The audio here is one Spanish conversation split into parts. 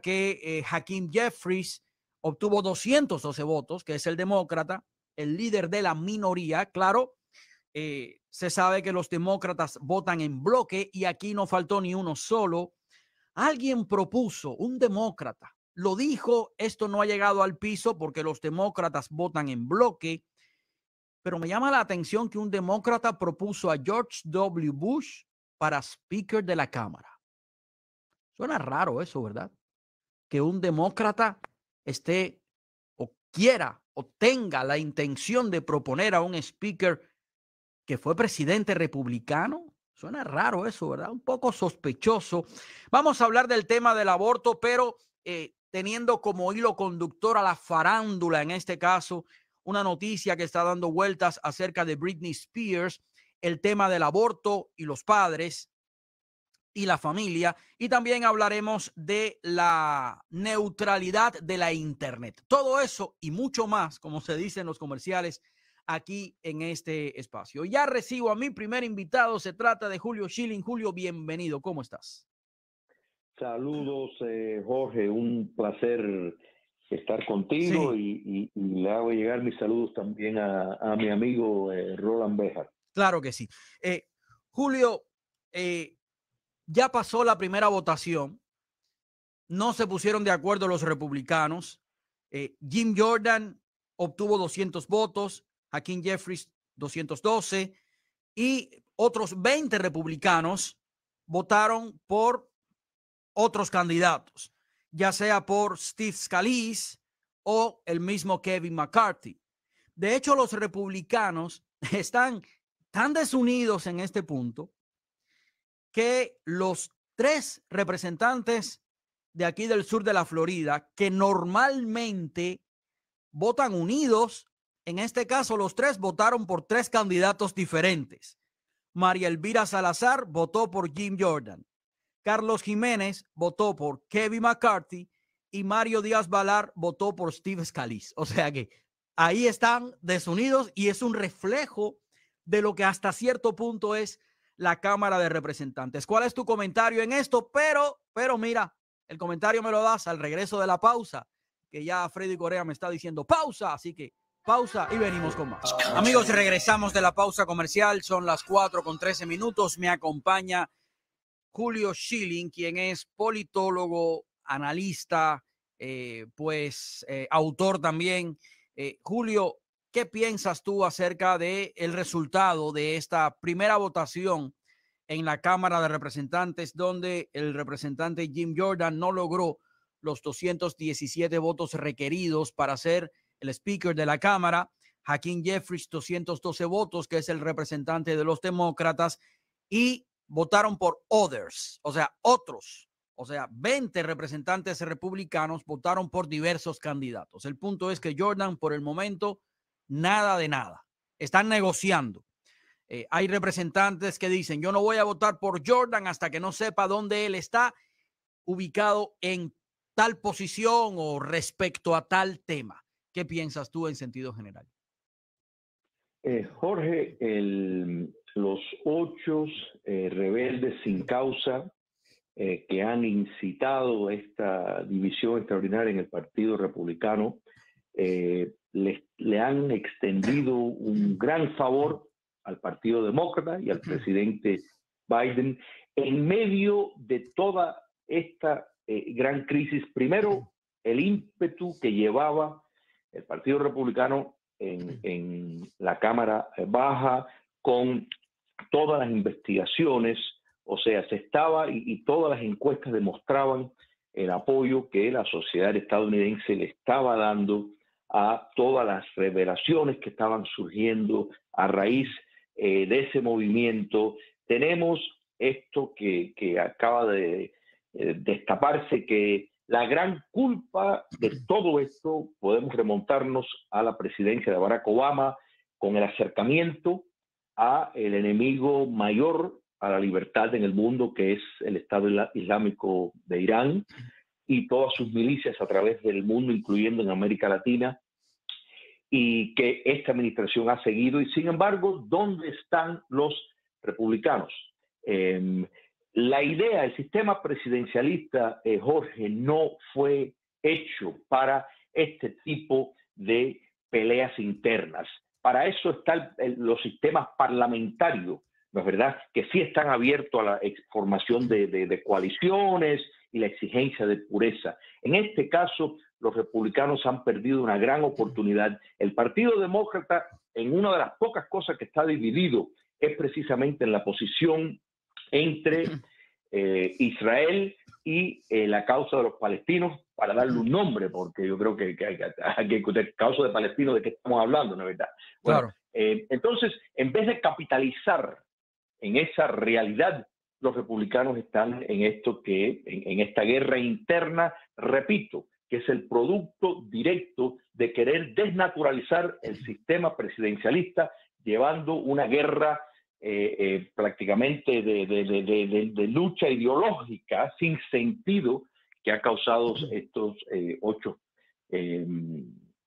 que Hakeem Jeffries obtuvo 212 votos, que es el demócrata, el líder de la minoría. Claro, se sabe que los demócratas votan en bloque y aquí no faltó ni uno solo. Alguien propuso, un demócrata, lo dijo, esto no ha llegado al piso porque los demócratas votan en bloque, pero me llama la atención que un demócrata propuso a George W. Bush para Speaker de la Cámara. Suena raro eso, ¿verdad? Que un demócrata esté o quiera o tenga la intención de proponer a un speaker que fue presidente republicano. Suena raro eso, ¿verdad? Un poco sospechoso. Vamos a hablar del tema del aborto, pero teniendo como hilo conductor a la farándula, en este caso, una noticia que está dando vueltas acerca de Britney Spears, el tema del aborto y los padres y la familia, y también hablaremos de la neutralidad de la Internet. Todo eso y mucho más, como se dice en los comerciales, aquí en este espacio. Ya recibo a mi primer invitado, se trata de Julio Schilling. Julio, bienvenido, ¿cómo estás? Saludos, Jorge, un placer estar contigo, Sí. y le hago llegar mis saludos también a mi amigo Roland Béjar. Claro que sí. Julio, ya pasó la primera votación, no se pusieron de acuerdo los republicanos. Jim Jordan obtuvo 200 votos, Hakeem Jeffries 212 y otros 20 republicanos votaron por otros candidatos, ya sea por Steve Scalise o el mismo Kevin McCarthy. De hecho, los republicanos están tan desunidos en este punto que los tres representantes de aquí del sur de la Florida, que normalmente votan unidos, en este caso los tres votaron por tres candidatos diferentes. María Elvira Salazar votó por Jim Jordan, Carlos Jiménez votó por Kevin McCarthy y Mario Díaz-Balart votó por Steve Scalise. O sea que ahí están desunidos y es un reflejo de lo que hasta cierto punto es la Cámara de Representantes. ¿Cuál es tu comentario en esto? Pero mira, el comentario me lo das al regreso de la pausa, que ya Freddy Correa me está diciendo pausa, así que pausa y venimos con más. Amigos, regresamos de la pausa comercial, son las 4:13. Me acompaña Julio Schilling, quien es politólogo, analista, autor también. Julio, ¿qué piensas tú acerca del resultado de esta primera votación en la Cámara de Representantes, donde el representante Jim Jordan no logró los 217 votos requeridos para ser el speaker de la Cámara? Hakeem Jeffries, 212 votos, que es el representante de los demócratas, y votaron por others, o sea, otros. O sea, 20 representantes republicanos votaron por diversos candidatos. El punto es que Jordan, por el momento, nada de nada. Están negociando. Hay representantes que dicen, yo no voy a votar por Jordan hasta que no sepa dónde él está ubicado en tal posición o respecto a tal tema. ¿Qué piensas tú en sentido general? Jorge, los 8 rebeldes sin causa que han incitado esta división extraordinaria en el Partido Republicano le han extendido un gran favor al Partido Demócrata y al presidente Biden en medio de toda esta gran crisis. Primero, el ímpetu que llevaba el Partido Republicano en la Cámara Baja con todas las investigaciones, o sea, se estaba y todas las encuestas demostraban el apoyo que la sociedad estadounidense le estaba dando a todas las revelaciones que estaban surgiendo a raíz de ese movimiento. Tenemos esto que acaba de destaparse, que la gran culpa de todo esto podemos remontarnos a la presidencia de Barack Obama con el acercamiento a el enemigo mayor a la libertad en el mundo, que es el Estado Islámico de Irán y todas sus milicias a través del mundo, incluyendo en América Latina, y que esta administración ha seguido. Y sin embargo, ¿dónde están los republicanos? la idea, el sistema presidencialista, Jorge, no fue hecho para este tipo de peleas internas. Para eso están los sistemas parlamentarios, ¿no es verdad?, que sí están abiertos a la formación de coaliciones y la exigencia de pureza. En este caso, los republicanos han perdido una gran oportunidad. El Partido Demócrata, en una de las pocas cosas que está dividido, es precisamente en la posición entre Israel y la causa de los palestinos, para darle un nombre, porque yo creo que hay que causa de palestinos, ¿de qué estamos hablando, no es verdad? Bueno, Claro. entonces, en vez de capitalizar en esa realidad, los republicanos están en esto en esta guerra interna, repito, que es el producto directo de querer desnaturalizar el sistema presidencialista, llevando una guerra prácticamente de lucha ideológica sin sentido que ha causado estos 8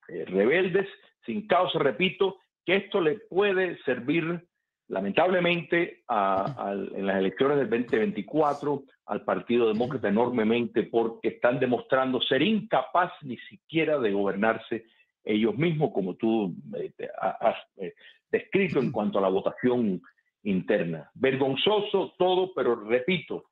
rebeldes sin causa. Repito, que esto le puede servir lamentablemente en las elecciones del 2024 al Partido Demócrata enormemente, porque están demostrando ser incapaz ni siquiera de gobernarse ellos mismos, como tú has descrito en cuanto a la votación interna. Vergonzoso todo, pero repito,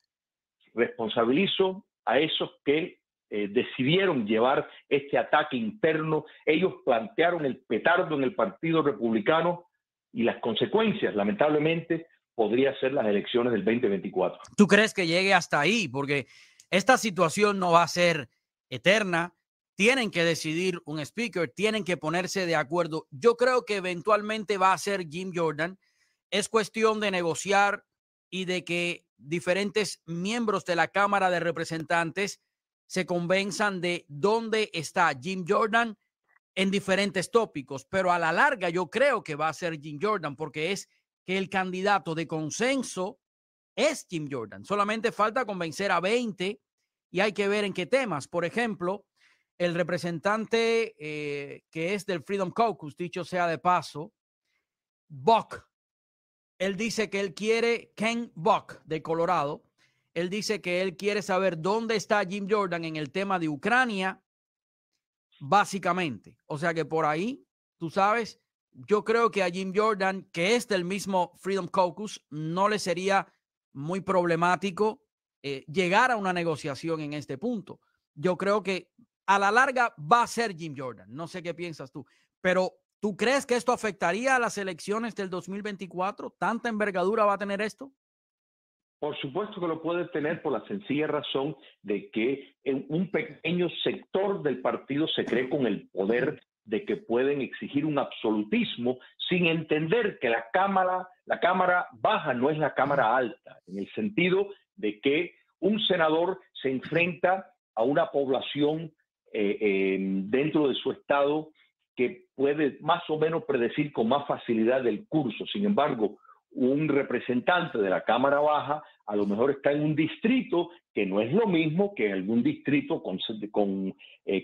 responsabilizo a esos que decidieron llevar este ataque interno. Ellos plantearon el petardo en el Partido Republicano y las consecuencias, lamentablemente, podría ser las elecciones del 2024. ¿Tú crees que llegue hasta ahí? Porque esta situación no va a ser eterna. Tienen que decidir un speaker, tienen que ponerse de acuerdo. Yo creo que eventualmente va a ser Jim Jordan. Es cuestión de negociar y de que diferentes miembros de la Cámara de Representantes se convenzan de dónde está Jim Jordan en diferentes tópicos, pero a la larga yo creo que va a ser Jim Jordan, porque es que el candidato de consenso es Jim Jordan. Solamente falta convencer a 20 y hay que ver en qué temas. Por ejemplo, el representante que es del Freedom Caucus, dicho sea de paso, Buck, él dice que él quiere, Ken Buck de Colorado, él dice que él quiere saber dónde está Jim Jordan en el tema de Ucrania, básicamente. O sea que por ahí, tú sabes, yo creo que a Jim Jordan, que es del mismo Freedom Caucus, no le sería muy problemático llegar a una negociación en este punto. Yo creo que a la larga va a ser Jim Jordan. No sé qué piensas tú, pero ¿tú crees que esto afectaría a las elecciones del 2024? ¿Tanta envergadura va a tener esto? Por supuesto que lo puede tener, por la sencilla razón de que un pequeño sector del partido se cree con el poder de que pueden exigir un absolutismo sin entender que la cámara baja no es la cámara alta, en el sentido de que un senador se enfrenta a una población dentro de su estado que puede más o menos predecir con más facilidad el curso. Sin embargo, un representante de la Cámara Baja a lo mejor está en un distrito que no es lo mismo que algún distrito con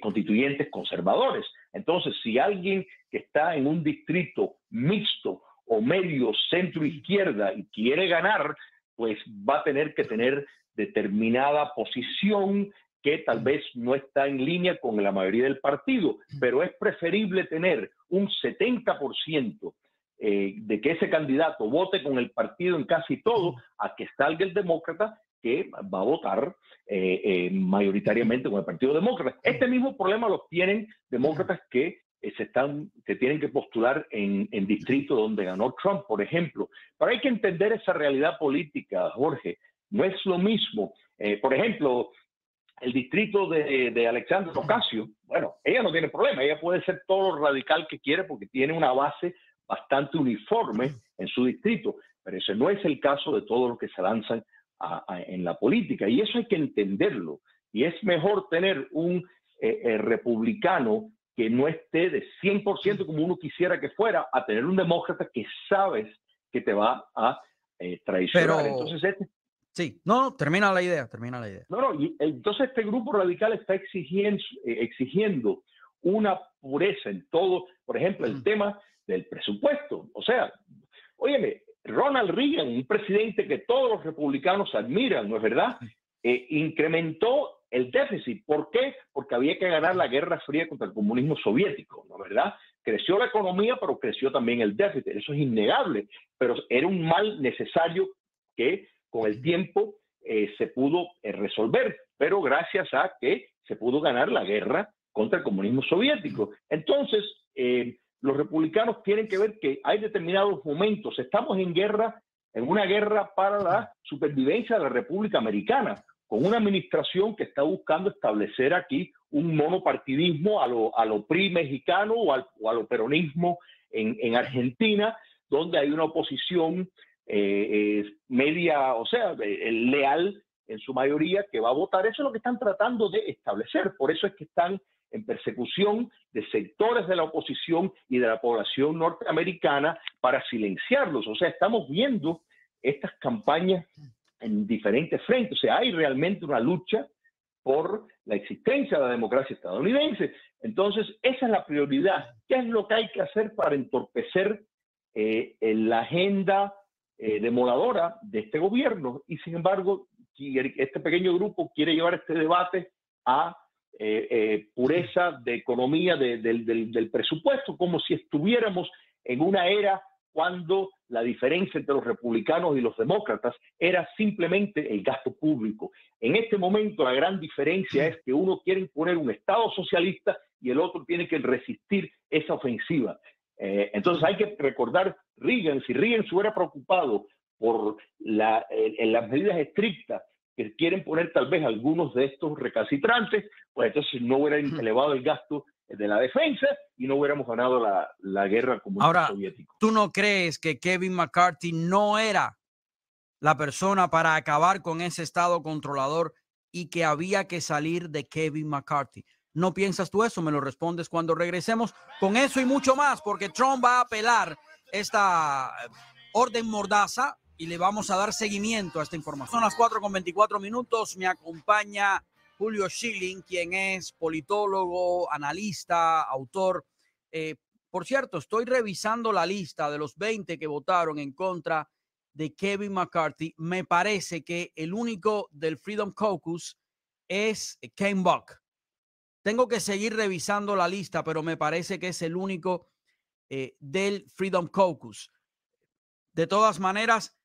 constituyentes conservadores. Entonces, si alguien que está en un distrito mixto o medio centro izquierda y quiere ganar, pues va a tener que tener determinada posición que tal vez no está en línea con la mayoría del partido, pero es preferible tener un 70% de que ese candidato vote con el partido en casi todo, a que salga el demócrata que va a votar mayoritariamente con el Partido Demócrata. Este mismo problema lo tienen demócratas que se tienen que postular en distritos donde ganó Trump, por ejemplo. Pero hay que entender esa realidad política, Jorge. No es lo mismo. Por ejemplo, el distrito de Alexandria Ocasio, bueno, ella no tiene problema, ella puede ser todo lo radical que quiere porque tiene una base bastante uniforme en su distrito, pero ese no es el caso de todos los que se lanzan en la política, y eso hay que entenderlo, y es mejor tener un republicano que no esté de 100% como uno quisiera que fuera, a tener un demócrata que sabes que te va a traicionar. Pero Entonces, sí, no, termina la idea. No, y entonces este grupo radical está exigiendo una pureza en todo, por ejemplo, el tema del presupuesto. O sea, óyeme, Ronald Reagan, un presidente que todos los republicanos admiran, ¿no es verdad? Incrementó el déficit. ¿Por qué? Porque había que ganar la Guerra Fría contra el comunismo soviético, ¿no es verdad? Creció la economía, pero creció también el déficit. Eso es innegable, pero era un mal necesario que con el tiempo se pudo resolver, pero gracias a que se pudo ganar la guerra contra el comunismo soviético. Entonces, los republicanos tienen que ver que hay determinados momentos. Estamos en guerra, en una guerra para la supervivencia de la República Americana, con una administración que está buscando establecer aquí un monopartidismo a lo PRI mexicano o a lo peronismo en Argentina, donde hay una oposición media, o sea, leal en su mayoría, que va a votar. Eso es lo que están tratando de establecer. Por eso es que están en persecución de sectores de la oposición y de la población norteamericana para silenciarlos. O sea, estamos viendo estas campañas en diferentes frentes. O sea, hay realmente una lucha por la existencia de la democracia estadounidense. Entonces, esa es la prioridad. ¿Qué es lo que hay que hacer para entorpecer la agenda demoledora de este gobierno? Y sin embargo, este pequeño grupo quiere llevar este debate a pureza de economía del presupuesto, como si estuviéramos en una era cuando la diferencia entre los republicanos y los demócratas era simplemente el gasto público. En este momento la gran diferencia es que uno quiere imponer un Estado socialista y el otro tiene que resistir esa ofensiva. Entonces hay que recordar Reagan. Si Reagan se hubiera preocupado por las medidas estrictas que quieren poner tal vez algunos de estos recalcitrantes, pues entonces no hubieran elevado el gasto de la defensa y no hubiéramos ganado la guerra comunista soviética. ¿Tú no crees que Kevin McCarthy no era la persona para acabar con ese estado controlador y que había que salir de Kevin McCarthy? ¿No piensas tú eso? Me lo respondes cuando regresemos con eso y mucho más, porque Trump va a apelar esta orden mordaza y le vamos a dar seguimiento a esta información. Son las 4:24. Me acompaña Julio Schilling, quien es politólogo, analista, autor. Por cierto, estoy revisando la lista de los 20 que votaron en contra de Kevin McCarthy. Me parece que el único del Freedom Caucus es Ken Buck. Tengo que seguir revisando la lista, pero me parece que es el único del Freedom Caucus. De todas maneras,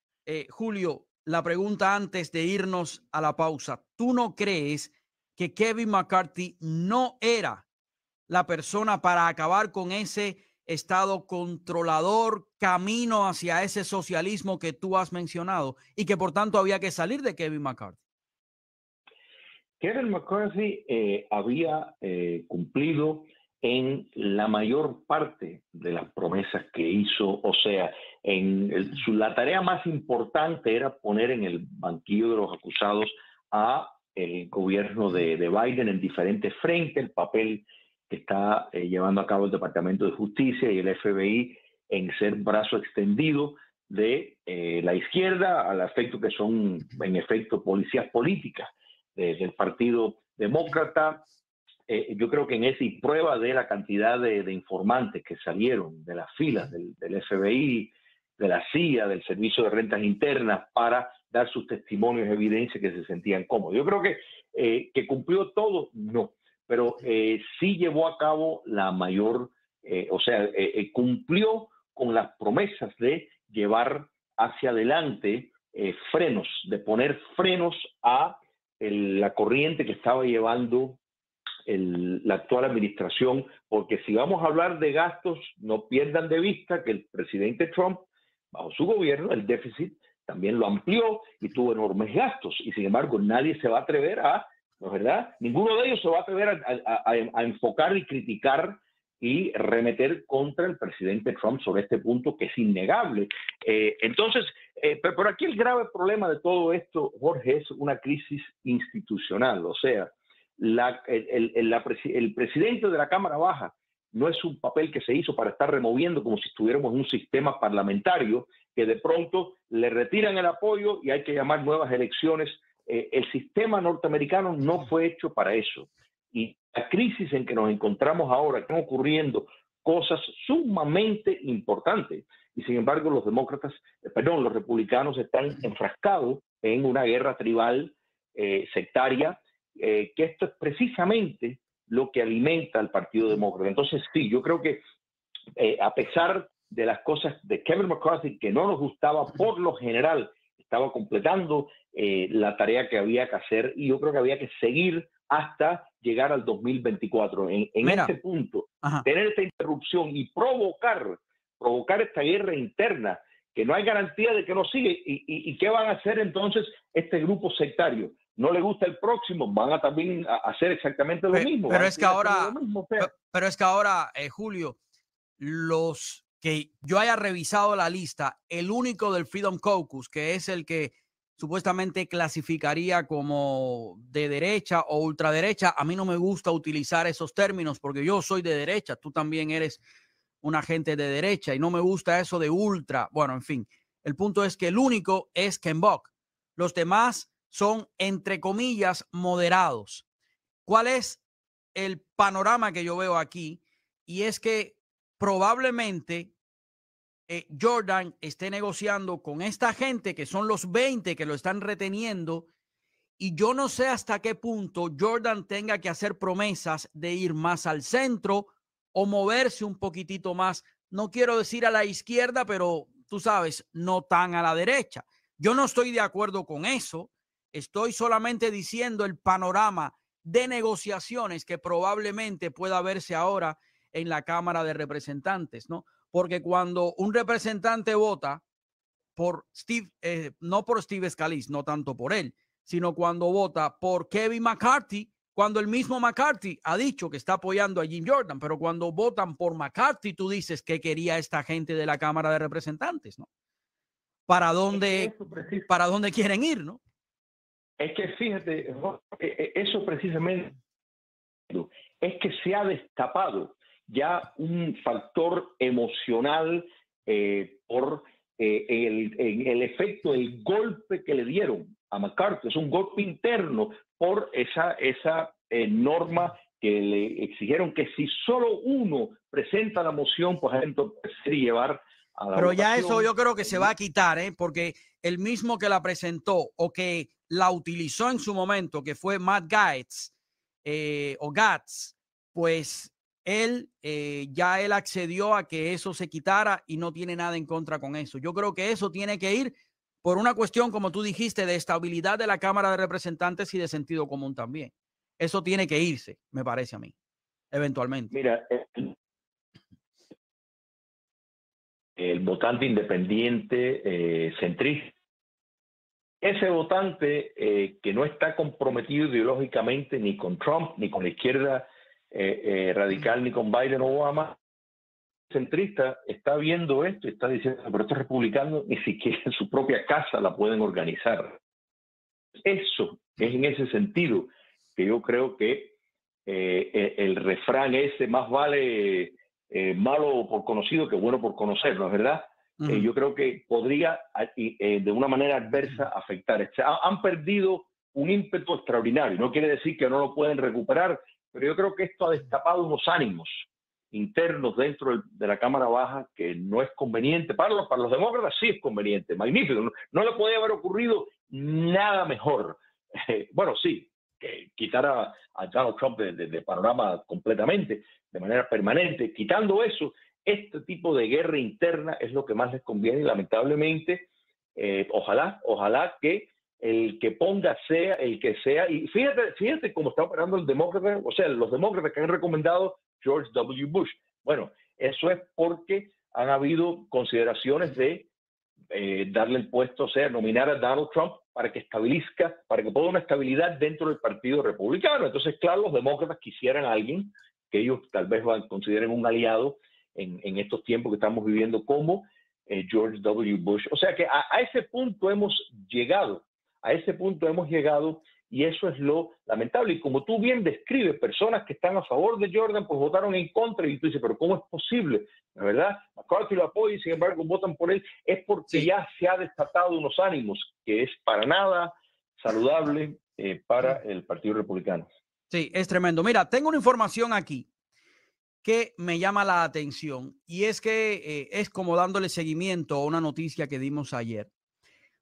Julio, la pregunta antes de irnos a la pausa. ¿Tú no crees que Kevin McCarthy no era la persona para acabar con ese estado controlador, camino hacia ese socialismo que tú has mencionado y que por tanto había que salir de Kevin McCarthy? Kevin McCarthy había cumplido en la mayor parte de las promesas que hizo. O sea, la tarea más importante era poner en el banquillo de los acusados a el gobierno de Biden en diferentes frentes, el papel que está llevando a cabo el Departamento de Justicia y el FBI en ser brazo extendido de la izquierda, al efecto que son, en efecto, policías políticas del Partido Demócrata. Yo creo que en esa prueba de la cantidad de informantes que salieron de las filas del FBI, de la CIA, del Servicio de Rentas Internas, para dar sus testimonios, evidencia que se sentían cómodos. Yo creo que cumplió todo, no, pero sí llevó a cabo la mayor, cumplió con las promesas de llevar hacia adelante frenos, de poner frenos a la corriente que estaba llevando la actual administración, porque si vamos a hablar de gastos, no pierdan de vista que el presidente Trump, bajo su gobierno, el déficit también lo amplió y tuvo enormes gastos, y sin embargo nadie se va a atrever ¿no es verdad? Ninguno de ellos se va a atrever a enfocar y criticar y remeter contra el presidente Trump sobre este punto que es innegable. Pero aquí el grave problema de todo esto, Jorge, es una crisis institucional. O sea, el presidente de la Cámara Baja no es un papel que se hizo para estar removiendo como si estuviéramos en un sistema parlamentario que de pronto le retiran el apoyo y hay que llamar nuevas elecciones. El sistema norteamericano no fue hecho para eso. Y la crisis en que nos encontramos ahora, están ocurriendo cosas sumamente importantes. y sin embargo los los republicanos están enfrascados en una guerra tribal sectaria, que esto es precisamente lo que alimenta al Partido Demócrata. Entonces, sí, yo creo que a pesar de las cosas de Kevin McCarthy que no nos gustaba, por lo general estaba completando la tarea que había que hacer, y yo creo que había que seguir hasta llegar al 2024. En este punto, tener esta interrupción y provocar esta guerra interna, que no hay garantía de que no sigue. ¿Y qué van a hacer entonces este grupo sectario? ¿No le gusta el próximo? Van a también hacer exactamente lo mismo. Pero es que ahora, Julio, los que yo haya revisado la lista, el único del Freedom Caucus, que es el que supuestamente clasificaría como de derecha o ultraderecha, a mí no me gusta utilizar esos términos porque yo soy de derecha, tú también eres un agente de derecha y no me gusta eso de ultra. Bueno, en fin, el punto es que el único es Ken Buck. Los demás son, entre comillas, moderados. ¿Cuál es el panorama que yo veo aquí? Y es que probablemente Jordan esté negociando con esta gente que son los 20 que lo están reteniendo, y yo no sé hasta qué punto Jordan tenga que hacer promesas de ir más al centro o moverse un poquitito más. No quiero decir a la izquierda, pero tú sabes, no tan a la derecha. Yo no estoy de acuerdo con eso. Estoy solamente diciendo el panorama de negociaciones que probablemente pueda verse ahora en la Cámara de Representantes, ¿no? Porque cuando un representante vota por Steve, no por Steve Scalise, no tanto por él, sino cuando vota por Kevin McCarthy, cuando el mismo McCarthy ha dicho que está apoyando a Jim Jordan, pero cuando votan por McCarthy, tú dices que quería esta gente de la Cámara de Representantes, ¿no? ¿Para dónde quieren ir, no? Es que fíjate, eso precisamente es que se ha destapado ya un factor emocional por el efecto, el golpe que le dieron a McCarthy. Es un golpe interno por esa norma que le exigieron que si solo uno presenta la moción, pues entonces llevar a la Pero votación. Ya eso yo creo que se va a quitar, porque el mismo que la presentó o que la utilizó en su momento, que fue Matt Gaetz, o Gatz, pues él ya él accedió a que eso se quitara y no tiene nada en contra con eso. Yo creo que eso tiene que ir por una cuestión, como tú dijiste, de estabilidad de la Cámara de Representantes y de sentido común también. Eso tiene que irse, me parece a mí, eventualmente. Mira, el votante independiente centrista, ese votante que no está comprometido ideológicamente ni con Trump, ni con la izquierda radical, ni con Biden o Obama, centrista, está viendo esto y está diciendo, pero estos republicanos ni siquiera en su propia casa la pueden organizar. Eso es en ese sentido que yo creo que el refrán ese, más vale malo por conocido que bueno por conocer, ¿no es verdad? Yo creo que podría de una manera adversa afectar. Han perdido un ímpetu extraordinario. No quiere decir que no lo pueden recuperar, pero yo creo que esto ha destapado unos ánimos internos dentro de la Cámara Baja que no es conveniente. Para los demócratas sí es conveniente, magnífico. No le podía haber ocurrido nada mejor. Bueno, sí, que quitar a Donald Trump de panorama completamente, de manera permanente. Quitando eso, este tipo de guerra interna es lo que más les conviene, y lamentablemente, ojalá que el que ponga sea el que sea. Y fíjate cómo está operando el demócrata, o sea, los demócratas que han recomendado George W. Bush. Bueno, eso es porque han habido consideraciones de darle el puesto, o sea, nominar a Donald Trump para que ponga una estabilidad dentro del Partido Republicano. Entonces, claro, los demócratas quisieran a alguien que ellos tal vez consideren un aliado en estos tiempos que estamos viviendo, como George W. Bush. O sea que a ese punto hemos llegado, y eso es lo lamentable. Y como tú bien describes, personas que están a favor de Jordan pues votaron en contra, y tú dices, pero ¿cómo es posible? La verdad, McCarthy lo apoya y sin embargo votan por él. Es porque ya se ha desatado unos ánimos que es para nada saludable para el Partido Republicano. Sí, es tremendo. Mira, tengo una información aquí que me llama la atención, y es que es como dándole seguimiento a una noticia que dimos ayer.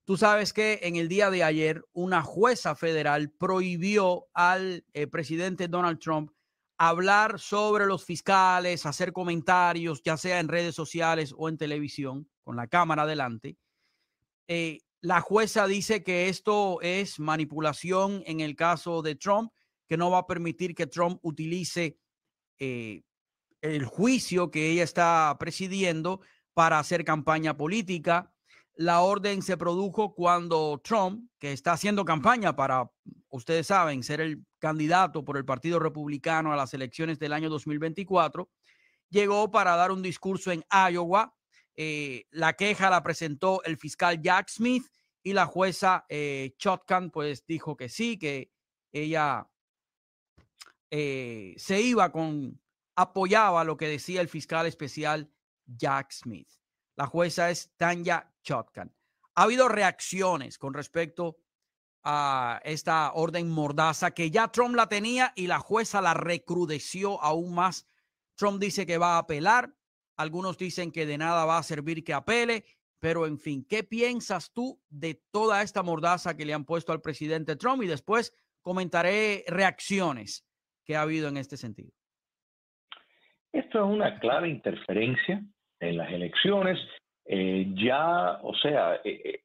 Tú sabes que en el día de ayer una jueza federal prohibió al presidente Donald Trump hablar sobre los fiscales, hacer comentarios, ya sea en redes sociales o en televisión, con la cámara delante. La jueza dice que esto es manipulación en el caso de Trump, que no va a permitir que Trump utilice el juicio que ella está presidiendo para hacer campaña política. La orden se produjo cuando Trump, que está haciendo campaña para, ustedes saben, ser el candidato por el Partido Republicano a las elecciones del año 2024, llegó para dar un discurso en Iowa. La queja la presentó el fiscal Jack Smith y la jueza Chutkan pues dijo que sí, que ella se iba con, apoyaba lo que decía el fiscal especial Jack Smith. La jueza es Tanya Chutkan. Ha habido reacciones con respecto a esta orden mordaza que ya Trump la tenía y la jueza la recrudeció aún más. Trump dice que va a apelar. Algunos dicen que de nada va a servir que apele. Pero en fin, ¿qué piensas tú de toda esta mordaza que le han puesto al presidente Trump? Y después comentaré reacciones que ha habido en este sentido. Esto es una clara interferencia en las elecciones.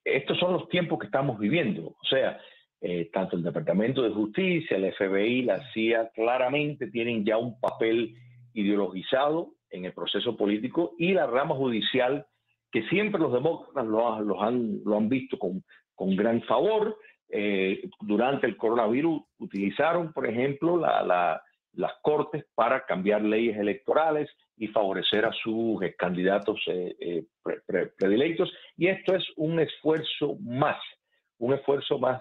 Estos son los tiempos que estamos viviendo. O sea, tanto el Departamento de Justicia, el FBI, la CIA, claramente tienen ya un papel ideologizado en el proceso político, y la rama judicial, que siempre los demócratas lo han visto con gran favor. Durante el coronavirus utilizaron, por ejemplo, las cortes para cambiar leyes electorales y favorecer a sus candidatos predilectos. Y esto es un esfuerzo más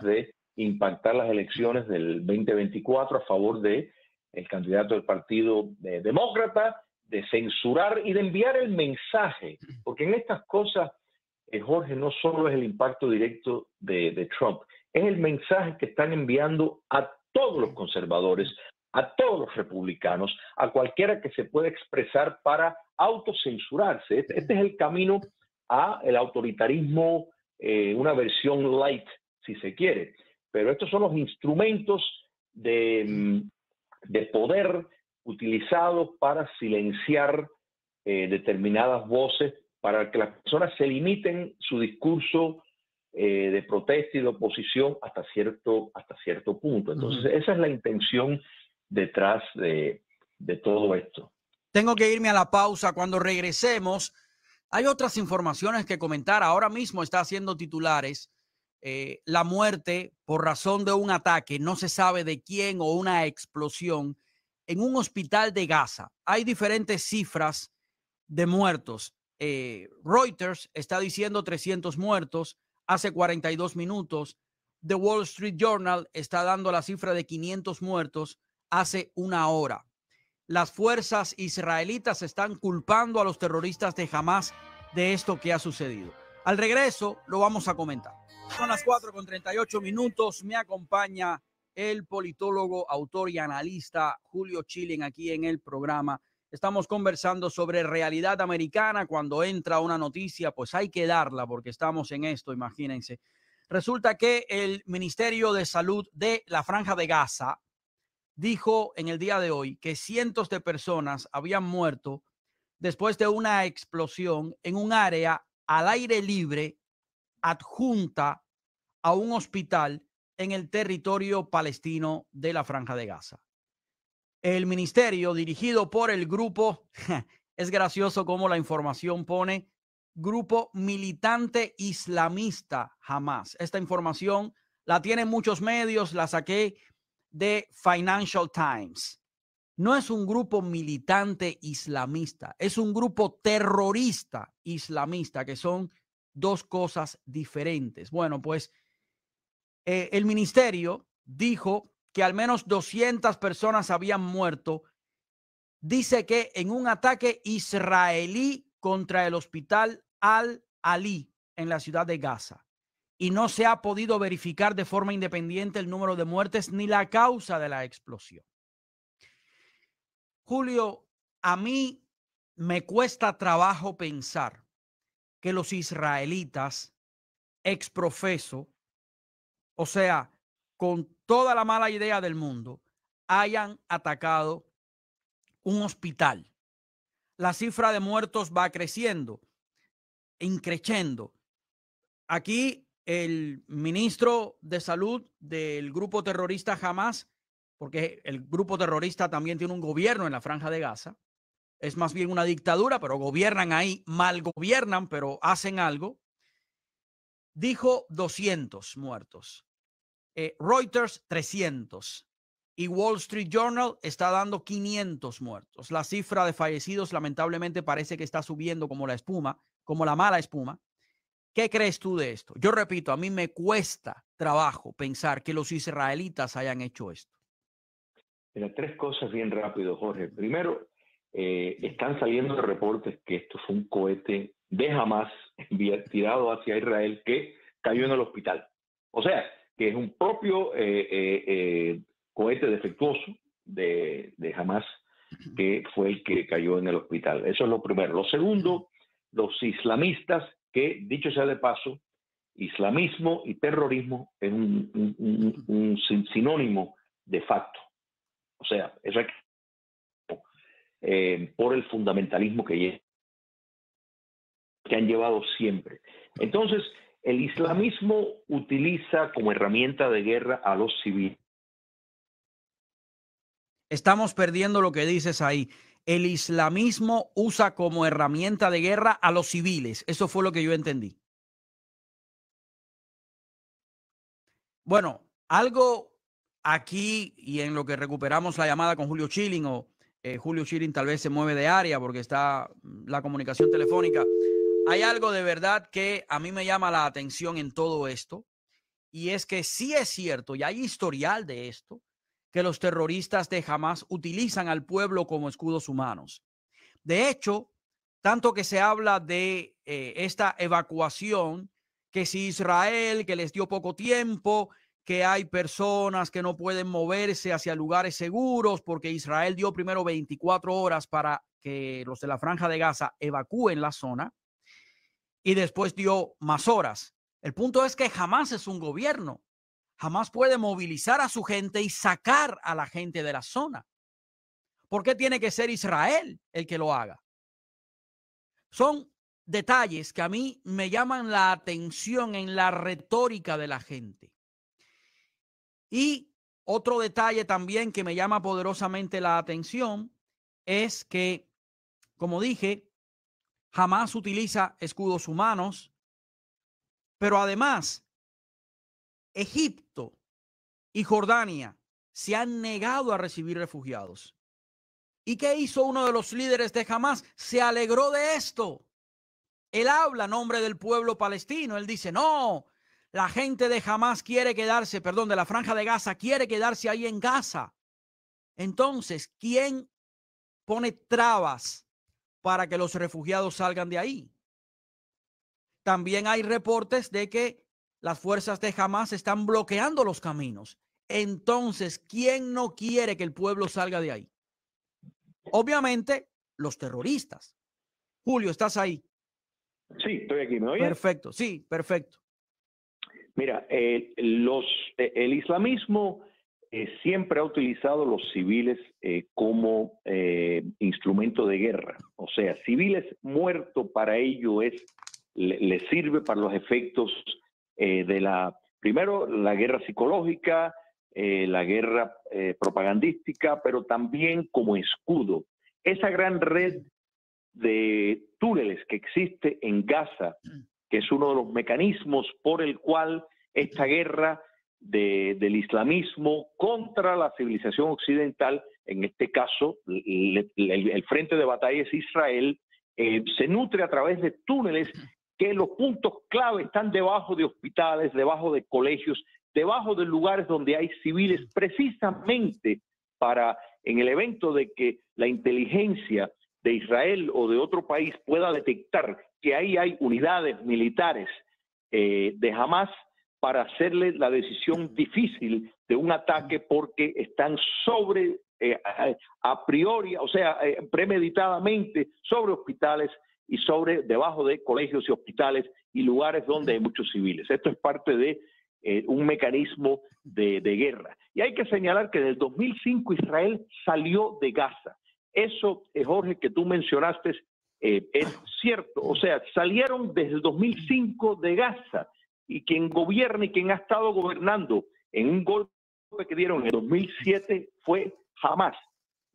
de impactar las elecciones del 2024 a favor de el candidato del Partido Demócrata, de censurar y de enviar el mensaje, porque en estas cosas, Jorge, no solo es el impacto directo de Trump, es el mensaje que están enviando a todos los conservadores, a todos los republicanos, a cualquiera que se pueda expresar para autocensurarse. Este es el camino a el autoritarismo, una versión light, si se quiere. Pero estos son los instrumentos de poder utilizados para silenciar determinadas voces, para que las personas se limiten su discurso de protesta y de oposición hasta cierto punto. Entonces, esa es la intención detrás de todo esto. Tengo que irme a la pausa. Cuando regresemos, hay otras informaciones que comentar. Ahora mismo está haciendo titulares la muerte por razón de un ataque, no se sabe de quién, o una explosión en un hospital de Gaza. Hay diferentes cifras de muertos. Reuters está diciendo 300 muertos hace 42 minutos. The Wall Street Journal está dando la cifra de 500 muertos hace una hora. Las fuerzas israelitas están culpando a los terroristas de Hamas de esto que ha sucedido. Al regreso lo vamos a comentar. Son las 4:38. Me acompaña el politólogo, autor y analista Julio Chilling aquí en el programa. Estamos conversando sobre realidad americana. Cuando entra una noticia, pues hay que darla, porque estamos en esto, imagínense. Resulta que el Ministerio de Salud de la Franja de Gaza dijo en el día de hoy que cientos de personas habían muerto después de una explosión en un área al aire libre adjunta a un hospital en el territorio palestino de la Franja de Gaza. El ministerio, dirigido por el grupo, es gracioso cómo la información pone grupo militante islamista Hamas. Esta información la tienen muchos medios, la saqué de Financial Times. No es un grupo militante islamista, es un grupo terrorista islamista, que son dos cosas diferentes. Bueno, pues el ministerio dijo que al menos 200 personas habían muerto. Dice que en un ataque israelí contra el hospital Al-Ali en la ciudad de Gaza. Y no se ha podido verificar de forma independiente el número de muertes ni la causa de la explosión. Julio, a mí me cuesta trabajo pensar que los israelitas ex profeso, o sea, con toda la mala idea del mundo, hayan atacado un hospital. La cifra de muertos va creciendo, increciendo. Aquí el ministro de salud del grupo terrorista Hamas, porque el grupo terrorista también tiene un gobierno en la Franja de Gaza, es más bien una dictadura, pero gobiernan ahí, mal gobiernan, pero hacen algo, dijo 200 muertos. Reuters 300 y Wall Street Journal está dando 500 muertos. La cifra de fallecidos lamentablemente parece que está subiendo como la espuma, como la mala espuma. ¿Qué crees tú de esto? Yo repito, a mí me cuesta trabajo pensar que los israelitas hayan hecho esto. Mira, tres cosas bien rápido, Jorge. Primero, están saliendo reportes que esto fue un cohete de Hamas tirado hacia Israel que cayó en el hospital. O sea, que es un propio cohete defectuoso de Hamas que fue el que cayó en el hospital. Eso es lo primero. Lo segundo, los islamistas, que dicho sea de paso, islamismo y terrorismo es un sinónimo de facto. O sea, eso es por el fundamentalismo que han llevado siempre. Entonces, el islamismo utiliza como herramienta de guerra a los civiles. Estamos perdiendo lo que dices ahí. El islamismo usa como herramienta de guerra a los civiles. Eso fue lo que yo entendí. Bueno, algo aquí y en lo que recuperamos la llamada con Julio Schilling, o Julio Schilling tal vez se mueve de área porque está la comunicación telefónica. Hay algo de verdad que a mí me llama la atención en todo esto, y es que sí es cierto, y hay historial de esto, que los terroristas de Hamas utilizan al pueblo como escudos humanos. De hecho, tanto que se habla de esta evacuación, que si Israel, que les dio poco tiempo, que hay personas que no pueden moverse hacia lugares seguros, porque Israel dio primero 24 horas para que los de la Franja de Gaza evacúen la zona y después dio más horas. El punto es que Hamas es un gobierno. Hamas puede movilizar a su gente y sacar a la gente de la zona. ¿Por qué tiene que ser Israel el que lo haga? Son detalles que a mí me llaman la atención en la retórica de la gente. Y otro detalle también que me llama poderosamente la atención es que, como dije, Hamas utiliza escudos humanos, pero además Egipto y Jordania se han negado a recibir refugiados. ¿Y qué hizo uno de los líderes de Hamas? Se alegró de esto. Él habla a nombre del pueblo palestino. Él dice, no, la gente de Hamas quiere quedarse, perdón, de la Franja de Gaza, quiere quedarse ahí en Gaza. Entonces, ¿quién pone trabas para que los refugiados salgan de ahí? También hay reportes de que las fuerzas de Hamas están bloqueando los caminos. Entonces, ¿quién no quiere que el pueblo salga de ahí? Obviamente, los terroristas. Julio, ¿estás ahí? Sí, estoy aquí, ¿me oyes? Perfecto, sí, perfecto. Mira, el islamismo siempre ha utilizado los civiles como instrumento de guerra. O sea, civiles muertos para ello le sirve para los efectos primero, la guerra psicológica, la guerra propagandística, pero también como escudo. Esa gran red de túneles que existe en Gaza, que es uno de los mecanismos por el cual esta guerra del islamismo contra la civilización occidental, en este caso el frente de batalla es Israel, se nutre a través de túneles que los puntos clave están debajo de hospitales, debajo de colegios, debajo de lugares donde hay civiles, precisamente para, en el evento de que la inteligencia de Israel o de otro país pueda detectar que ahí hay unidades militares de Hamas, para hacerle la decisión difícil de un ataque, porque están a priori, o sea, premeditadamente sobre hospitales y sobre debajo de colegios y hospitales y lugares donde hay muchos civiles. Esto es parte de un mecanismo de guerra. Y hay que señalar que desde el 2005 Israel salió de Gaza. Eso, Jorge, que tú mencionaste, es cierto. O sea, salieron desde el 2005 de Gaza, y quien gobierna y quien ha estado gobernando en un golpe que dieron en el 2007 fue Hamás.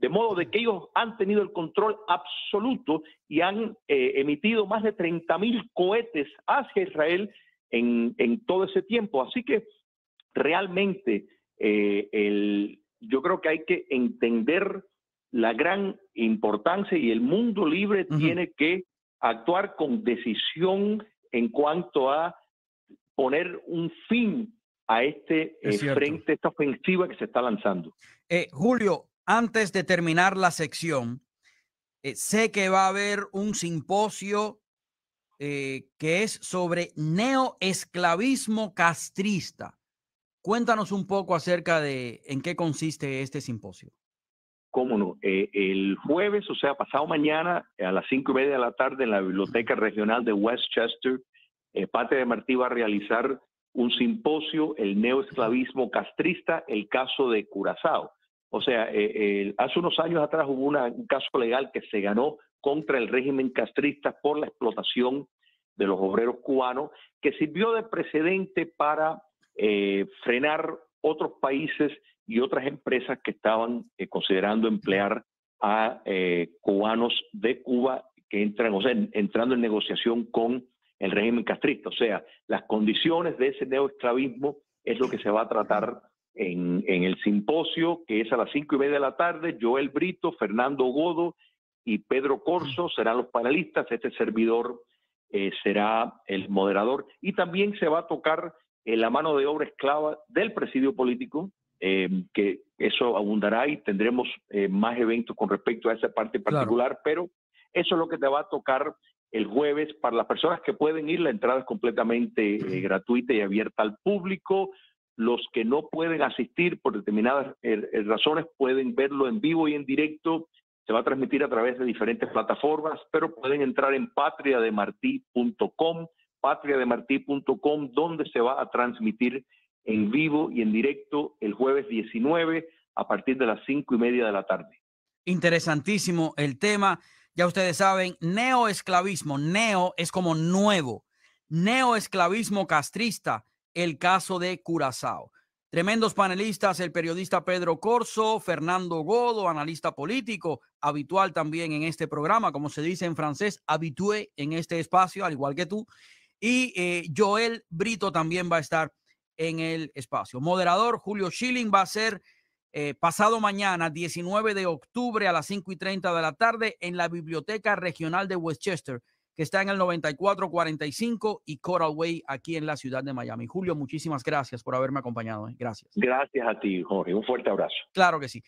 De modo de que ellos han tenido el control absoluto y han emitido más de 30,000 cohetes hacia Israel en todo ese tiempo. Así que realmente yo creo que hay que entender la gran importancia, y el mundo libre tiene que actuar con decisión en cuanto a poner un fin a este frente, esta ofensiva que se está lanzando. Julio, antes de terminar la sección, sé que va a haber un simposio que es sobre neoesclavismo castrista. Cuéntanos un poco acerca de en qué consiste este simposio. Cómo no. El jueves, o sea, pasado mañana, a las 5:30 de la tarde, en la Biblioteca Regional de Westchester, Patria de Martí va a realizar un simposio, el neoesclavismo castrista, el caso de Curazao. O sea, hace unos años atrás hubo un caso legal que se ganó contra el régimen castrista por la explotación de los obreros cubanos, que sirvió de precedente para frenar otros países y otras empresas que estaban considerando emplear a cubanos de Cuba que entran, o sea, entrando en negociación con el régimen castrista. O sea, las condiciones de ese neoesclavismo es lo que se va a tratar en el simposio, que es a las 5:30 de la tarde. Joel Brito, Fernando Godo y Pedro Corso serán los panelistas. Este servidor será el moderador, y también se va a tocar la mano de obra esclava del presidio político, que eso abundará y tendremos más eventos con respecto a esa parte particular, claro. Pero eso es lo que te va a tocar el jueves. Para las personas que pueden ir, la entrada es completamente gratuita y abierta al público. Los que no pueden asistir por determinadas razones pueden verlo en vivo y en directo. Se va a transmitir a través de diferentes plataformas, pero pueden entrar en patriademarti.com, patriademarti.com, donde se va a transmitir en vivo y en directo el jueves 19 a partir de las 5:30 de la tarde. Interesantísimo el tema. Ya ustedes saben, neoesclavismo, neo es como nuevo, neoesclavismo castrista, el caso de Curazao. Tremendos panelistas, el periodista Pedro Corso, Fernando Godo, analista político, habitual también en este programa, como se dice en francés, habitué en este espacio, al igual que tú. Y Joel Brito también va a estar en el espacio. Moderador Julio Schilling va a ser pasado mañana, 19 de octubre a las 5:30 de la tarde en la Biblioteca Regional de Westchester, que está en el 9445 y Coral Way, aquí en la ciudad de Miami. Julio, muchísimas gracias por haberme acompañado. Gracias. Gracias a ti, Jorge. Un fuerte abrazo. Claro que sí.